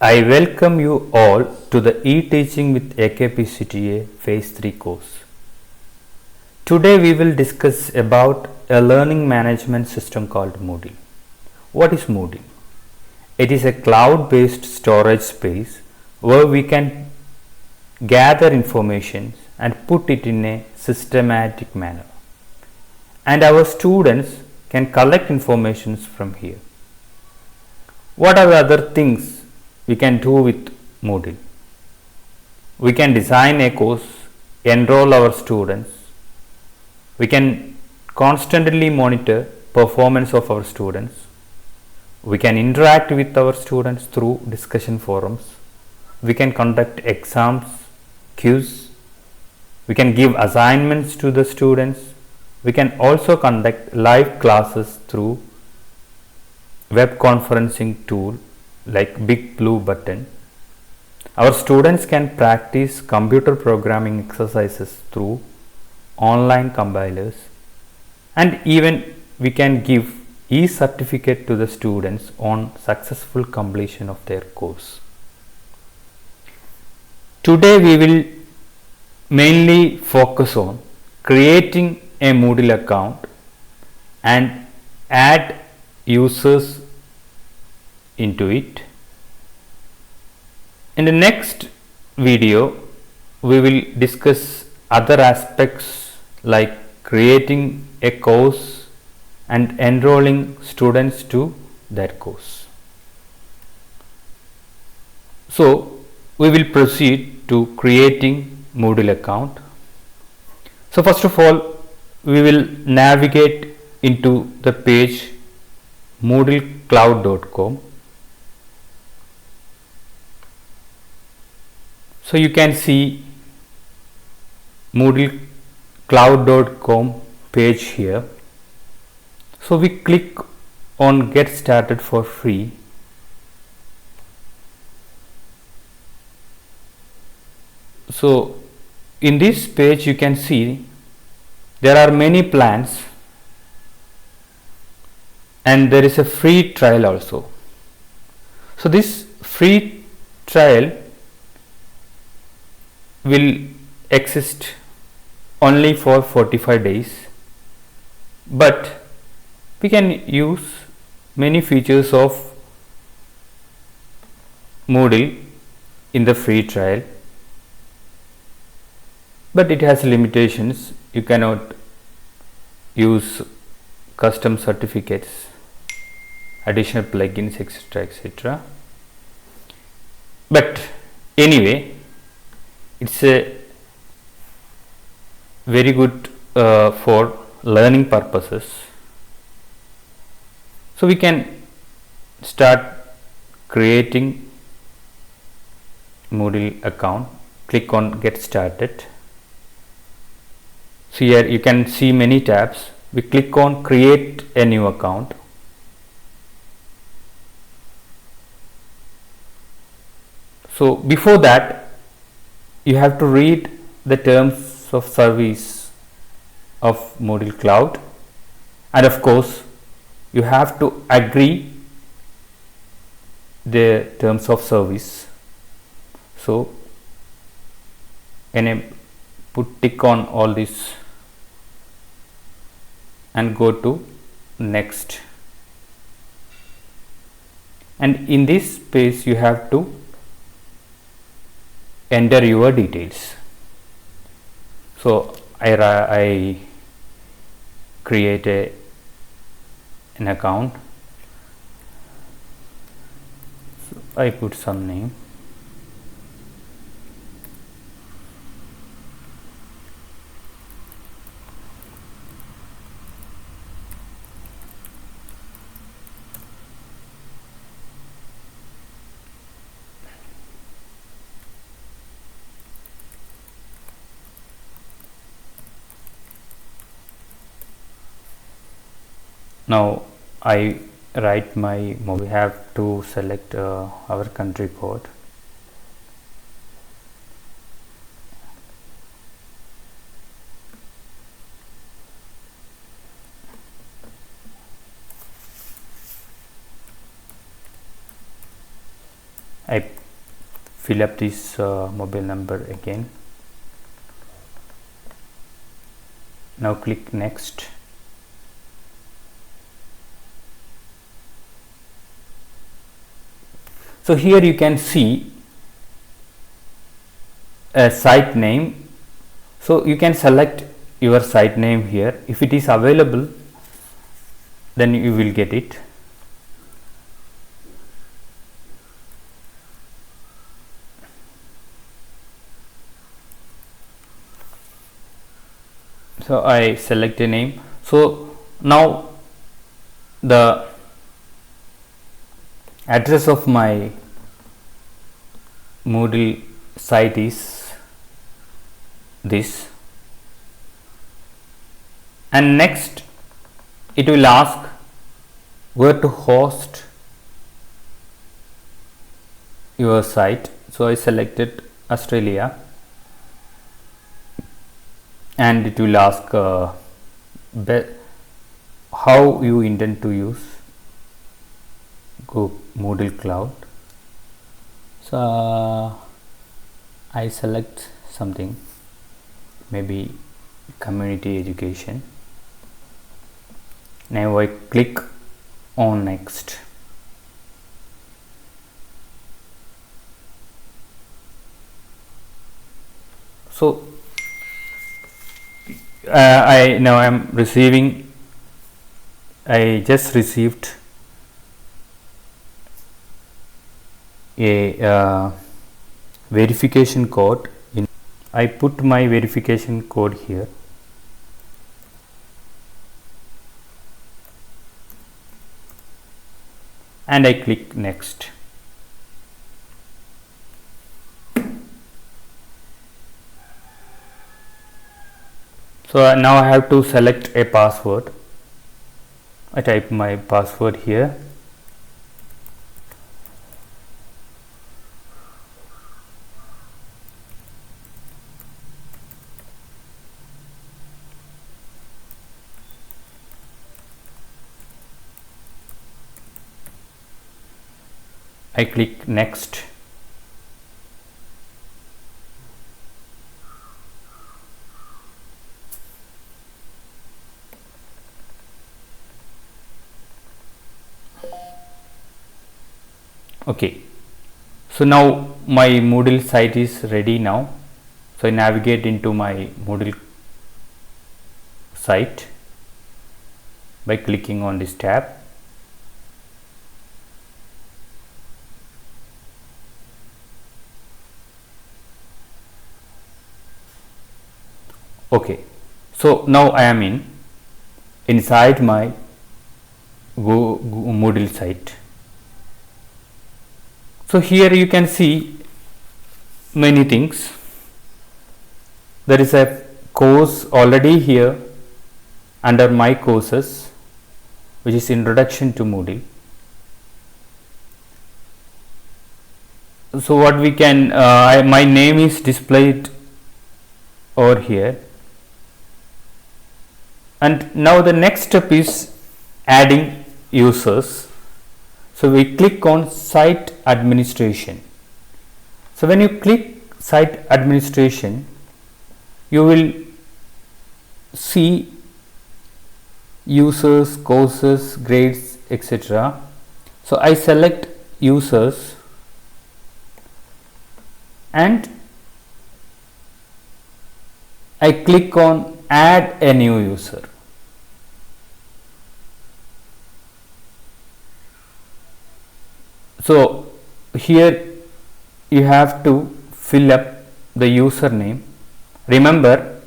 I welcome you all to the e-teaching with AKP-CTA Phase 3 course. Today we will discuss about a learning management system called Moodle. What is Moodle? It is a cloud-based storage space where we can gather information and put it in a systematic manner. And our students can collect information from here. What are the other things we can do with Moodle? We can design a course, enroll our students. We can constantly monitor performance of our students. We can interact with our students through discussion forums. We can conduct exams, quiz. We can give assignments to the students. We can also conduct live classes through web conferencing tool like Big Blue Button. Our students can practice computer programming exercises through online compilers, and even we can give e-certificate to the students on successful completion of their course. Today we will mainly focus on creating a Moodle account and add users into it. In the next video we will discuss other aspects like creating a course and enrolling students to that course. So we will proceed to creating Moodle account. So first of all we will navigate into the page moodlecloud.com. So you can see moodlecloud.com page here. So we click on get started for free. So in this page you can see there are many plans and there is a free trial also. So this free trial will exist only for 45 days, but we can use many features of Moodle in the free trial, but it has limitations. You cannot use custom certificates, additional plugins, etc., etc. But anyway, it's a very good for learning purposes. So we can start creating Moodle account. Click on get started. So here you can see many tabs. We click on create a new account. So before that you have to read the terms of service of Moodle Cloud, and of course you have to agree the terms of service. So put tick on all this and go to next, and in this space you have to enter your details. So I create an account. So I put some name. Now I write my mobile. We have to select our country code. I fill up this mobile number again. Now click next. So here you can see a site name. So you can select your site name here. If it is available, then you will get it. So I select a name. So now the address of my Moodle site is this, and next it will ask where to host your site. So I selected Australia, and it will ask how you intend to use Moodle Cloud. So I select something, maybe community education. Now I click on next. So I just received a verification code. I put my verification code here. And I click next. So now I have to select a password. I type my password here. I click next. Okay, so now my Moodle site is ready now. So I navigate into my Moodle site by clicking on this tab. Okay, so now I am inside my Moodle site. So here you can see many things. There is a course already here under my courses, which is Introduction to Moodle. So what we can, my name is displayed over here, and now the next step is adding users. So we click on site administration. So when you click site administration, you will see users, courses, grades, etc. So I select users and I click on add a new user. So here you have to fill up the username. Remember,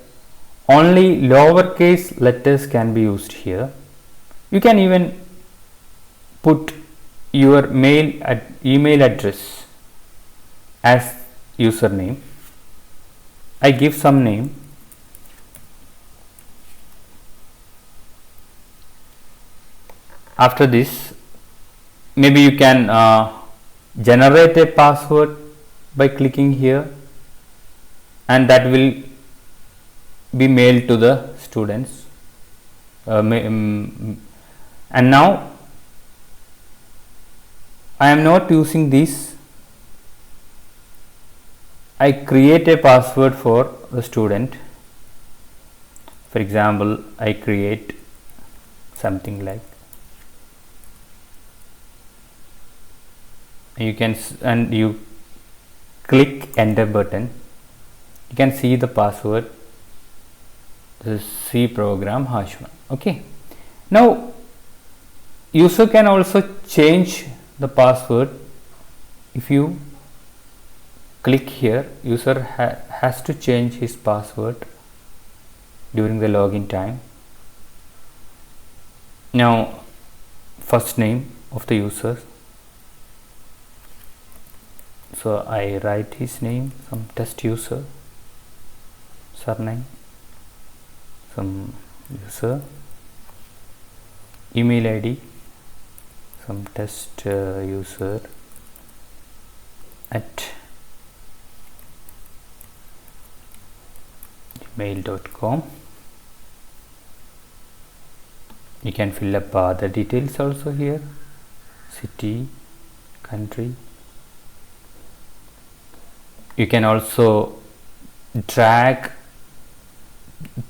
only lowercase letters can be used here. You can even put your email address as username. I give some name. After this, maybe you can generate a password by clicking here, and that will be mailed to the students. And now I am not using this I create a password for the student. For example, I create something like, you can, and you click enter button, you can see the password. This is C program hash1. Okay, now user can also change the password. If you click here, user has to change his password during the login time. Now first name of the user, so I write his name, some test user, surname, some user, email ID, some test user at gmail.com. You can fill up other details also here, city, country. You can also drag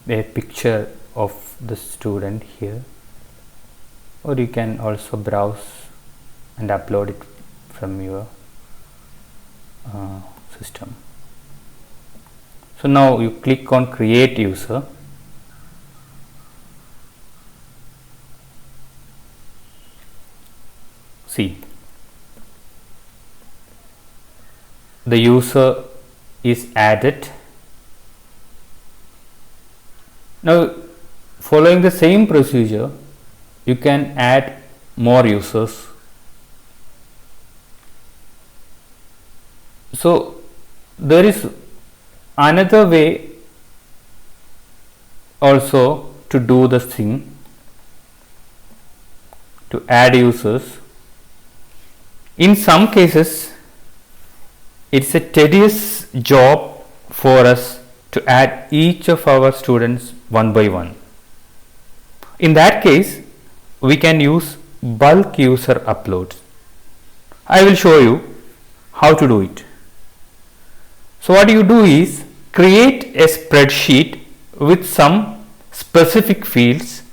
a picture of the student here, or you can also browse and upload it from your system. So now you click on create user. See, the user is added. Now following the same procedure, you can add more users. So there is another way also to do this thing, to add users. In some cases, it's a tedious job for us to add each of our students one by one. In that case, we can use bulk user uploads. I will show you how to do it. So what you do is create a spreadsheet with some specific fields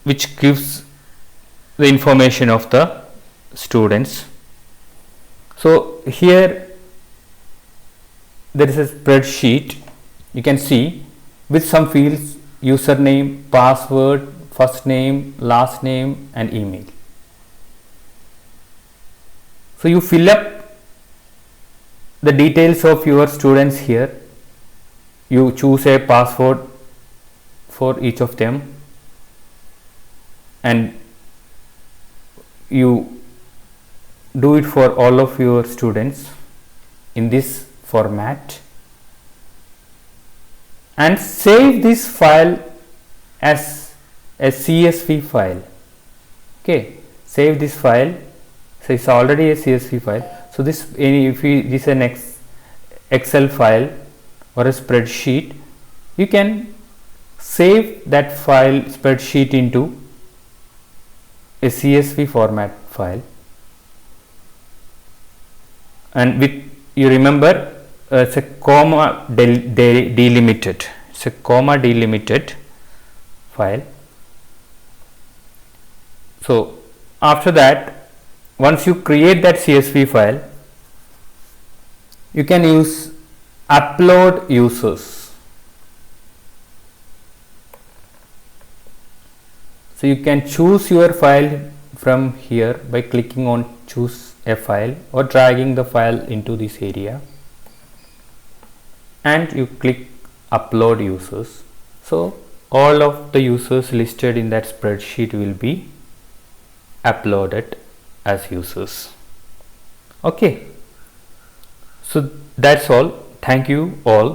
which gives the information of the students. So here there is a spreadsheet, you can see, with some fields: username, password, first name, last name and email. So you fill up the details of your students here. You choose a password for each of them and you do it for all of your students in this format, and save this file as a CSV file. Okay, save this file. So it's already a CSV file. So this, if this is an Excel file or a spreadsheet, you can save that file spreadsheet into a CSV format file, and with, you remember, it's a comma delimited. It's a comma delimited file. So after that, once you create that CSV file, you can use upload users. So you can choose your file from here by clicking on choose a file or dragging the file into this area, and you click upload users. So all of the users listed in that spreadsheet will be uploaded as users. Okay, so that's all. Thank you all.